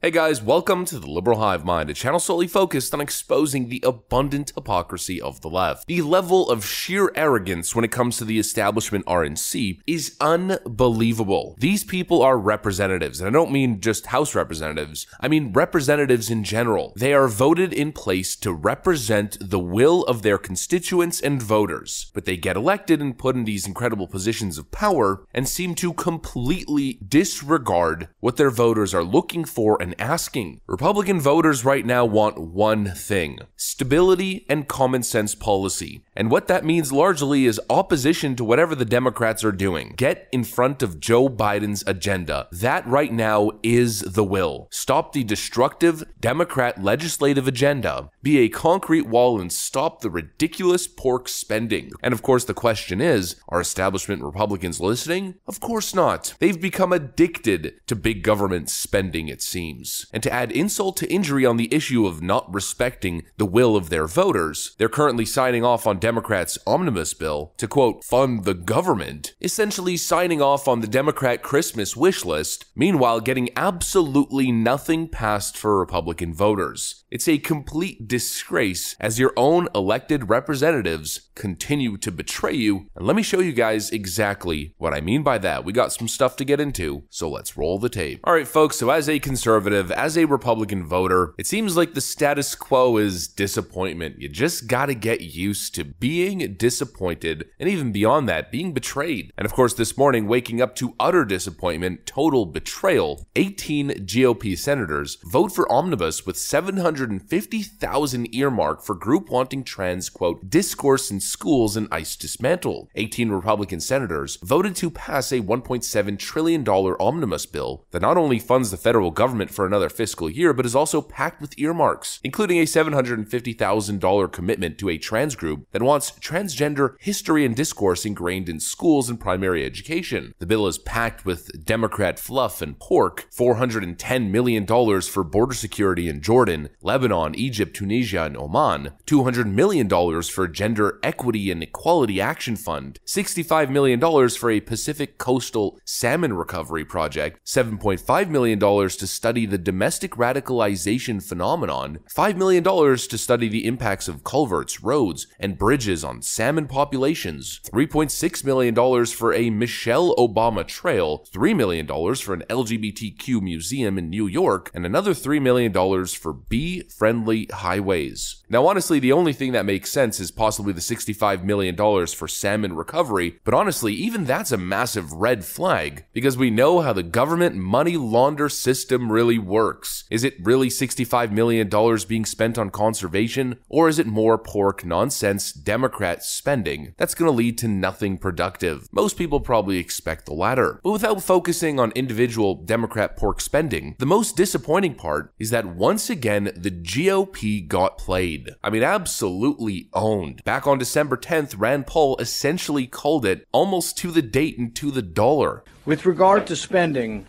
Hey guys, welcome to the Liberal Hive Mind, a channel solely focused on exposing the abundant hypocrisy of the left. The level of sheer arrogance when it comes to the establishment RNC is unbelievable. These people are representatives, and I don't mean just House representatives, I mean representatives in general. They are voted in place to represent the will of their constituents and voters, but they get elected and put in these incredible positions of power and seem to completely disregard what their voters are looking for and asking. Republican voters right now want one thing: stability and common sense policy. And what that means largely is opposition to whatever the Democrats are doing. Get in front of Joe Biden's agenda. That right now is the will. Stop the destructive Democrat legislative agenda. Be a concrete wall and stop the ridiculous pork spending. And of course the question is, are establishment Republicans listening? Of course not. They've become addicted to big government spending, it seems. And to add insult to injury on the issue of not respecting the will of their voters, they're currently signing off on Democrats' omnibus bill to, quote, fund the government, essentially signing off on the Democrat Christmas wish list, meanwhile getting absolutely nothing passed for Republican voters. It's a complete disgrace as your own elected representatives continue to betray you, and let me show you guys exactly what I mean by that. We got some stuff to get into, so let's roll the tape. Alright folks, so as a conservative, as a Republican voter, it seems like the status quo is disappointment. You just gotta get used to being disappointed, and even beyond that, being betrayed. And of course this morning, waking up to utter disappointment, total betrayal, 18 GOP senators vote for omnibus with 750,000 earmarked for group wanting trans, quote, discourse in schools and ICE dismantled. 18 Republican senators voted to pass a $1.7 trillion omnibus bill that not only funds the federal government for another fiscal year, but is also packed with earmarks, including a $750,000 commitment to a trans group that wants transgender history and discourse ingrained in schools and primary education. The bill is packed with Democrat fluff and pork, $410 million for border security in Jordan, Lebanon, Egypt, Tunisia, and Oman, $200 million for Gender Equity and Equality Action Fund, $65 million for a Pacific Coastal Salmon Recovery Project, $7.5 million to study the domestic radicalization phenomenon, $5 million to study the impacts of culverts, roads, and bridges on salmon populations, $3.6 million for a Michelle Obama trail, $3 million for an LGBTQ museum in New York, and another $3 million for bee-friendly highways. Now honestly, the only thing that makes sense is possibly the $65 million for salmon recovery, but honestly, even that's a massive red flag, because we know how the government money launder system really works. Is it really $65 million being spent on conservation, or is it more pork nonsense Democrat spending that's going to lead to nothing productive? Most people probably expect the latter. But without focusing on individual Democrat pork spending, the most disappointing part is that once again, the GOP got played. I mean, absolutely owned. Back on December 10th, Rand Paul essentially called it almost to the date and to the dollar. With regard to spending,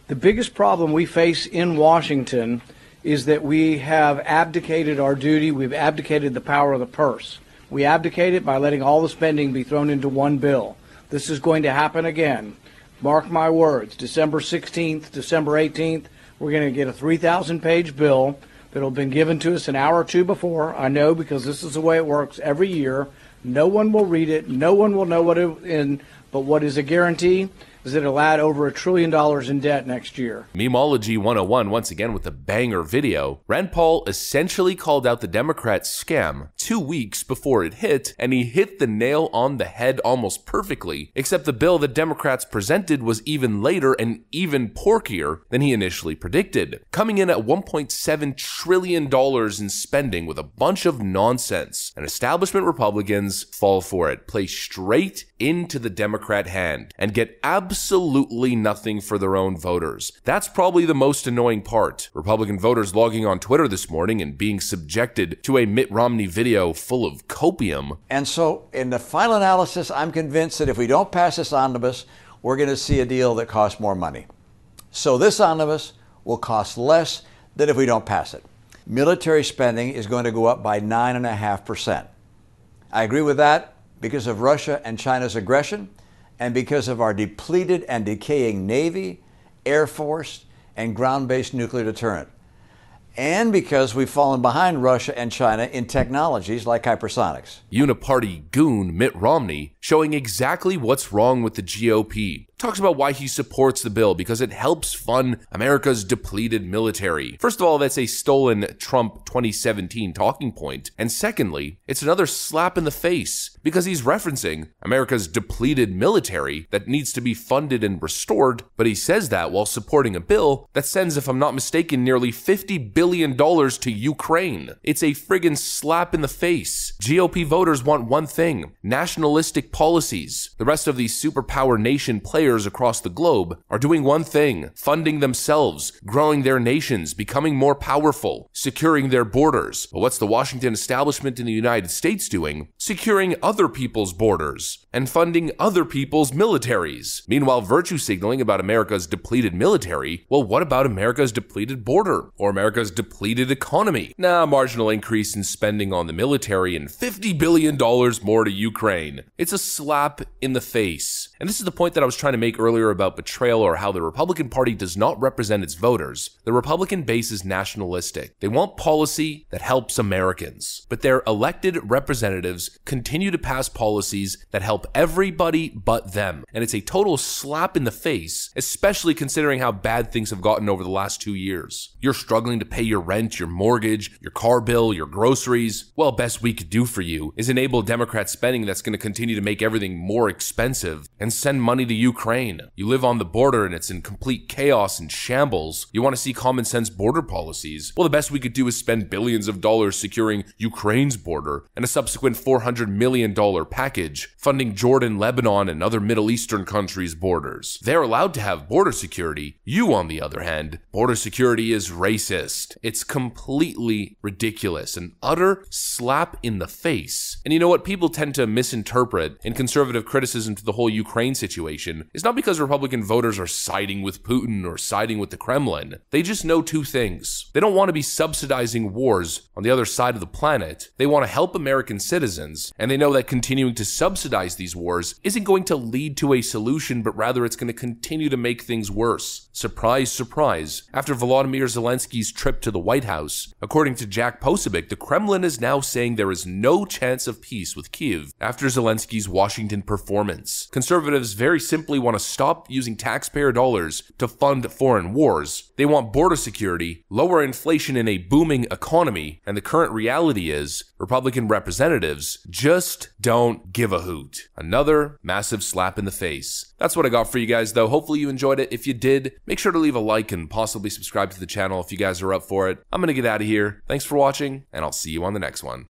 the biggest problem we face in Washington is that we have abdicated our duty, we've abdicated the power of the purse. We abdicate it by letting all the spending be thrown into one bill. This is going to happen again. Mark my words, December 16th, December 18th, we're going to get a 3,000-page bill that will have been given to us an hour or two before. I know, because this is the way it works every year. No one will read it. No one will know what it is, but what is a guarantee is that it'll add over $1 trillion in debt next year. Memology 101 once again with a banger video. Rand Paul essentially called out the Democrat scam 2 weeks before it hit, and he hit the nail on the head almost perfectly, except the bill that Democrats presented was even later and even porkier than he initially predicted, coming in at $1.7 trillion in spending with a bunch of nonsense. And establishment Republicans fall for it, play straight into the Democrat hand, and get absolutely nothing for their own voters. That's probably the most annoying part. Republican voters logging on Twitter this morning and being subjected to a Mitt Romney video full of copium. And so in the final analysis, I'm convinced that if we don't pass this omnibus, we're going to see a deal that costs more money. So this omnibus will cost less than if we don't pass it. Military spending is going to go up by 9.5%. I agree with that because of Russia and China's aggression, and because of our depleted and decaying Navy, Air Force, and ground-based nuclear deterrent. And because we've fallen behind Russia and China in technologies like hypersonics. Uniparty goon Mitt Romney showing exactly what's wrong with the GOP. Talks about why he supports the bill because it helps fund America's depleted military. First of all, that's a stolen Trump 2017 talking point. And secondly, it's another slap in the face because he's referencing America's depleted military that needs to be funded and restored, but he says that while supporting a bill that sends, if I'm not mistaken, nearly $50 billion to Ukraine. It's a friggin' slap in the face. GOP voters want one thing: nationalistic policies. The rest of these superpower nation players across the globe are doing one thing: funding themselves, growing their nations, becoming more powerful, securing their borders. But what's the Washington establishment in the United States doing? Securing other people's borders and funding other people's militaries. Meanwhile, virtue signaling about America's depleted military. Well, what about America's depleted border or America's depleted economy? Nah, marginal increase in spending on the military and $50 billion more to Ukraine. It's a slap in the face. And this is the point that I was trying to make earlier about betrayal, or how the Republican Party does not represent its voters. The Republican base is nationalistic. They want policy that helps Americans, but their elected representatives continue to pass policies that help everybody but them. And it's a total slap in the face, especially considering how bad things have gotten over the last 2 years. You're struggling to pay your rent, your mortgage, your car bill, your groceries. Well, best we could do for you is enable Democrat spending that's going to continue to make everything more expensive and send money to Ukraine. You live on the border and it's in complete chaos and shambles. You want to see common sense border policies. Well, the best we could do is spend billions of dollars securing Ukraine's border and a subsequent $400 million package funding Jordan, Lebanon, and other Middle Eastern countries' borders. They're allowed to have border security. You, on the other hand, border security is racist. It's completely ridiculous, an utter slap in the face. And you know what people tend to misinterpret in conservative criticism to the whole Ukraine situation is not because Republican voters are siding with Putin or siding with the Kremlin. They just know two things. They don't want to be subsidizing wars on the other side of the planet. They want to help American citizens, and they know that continuing to subsidize these wars isn't going to lead to a solution, but rather it's going to continue to make things worse. Surprise, surprise. After Volodymyr Zelensky's trip to the White House, according to Jack Posobiec, the Kremlin is now saying there is no chance of peace with Kyiv after Zelensky's Washington performance. Conservatives very simply want to stop using taxpayer dollars to fund foreign wars. They want border security, lower inflation in a booming economy, and the current reality is Republican representatives just don't give a hoot. Another massive slap in the face. That's what I got for you guys, though. Hopefully you enjoyed it. If you did, make sure to leave a like and possibly subscribe to the channel if you guys are up for it. I'm gonna get out of here. Thanks for watching, and I'll see you on the next one.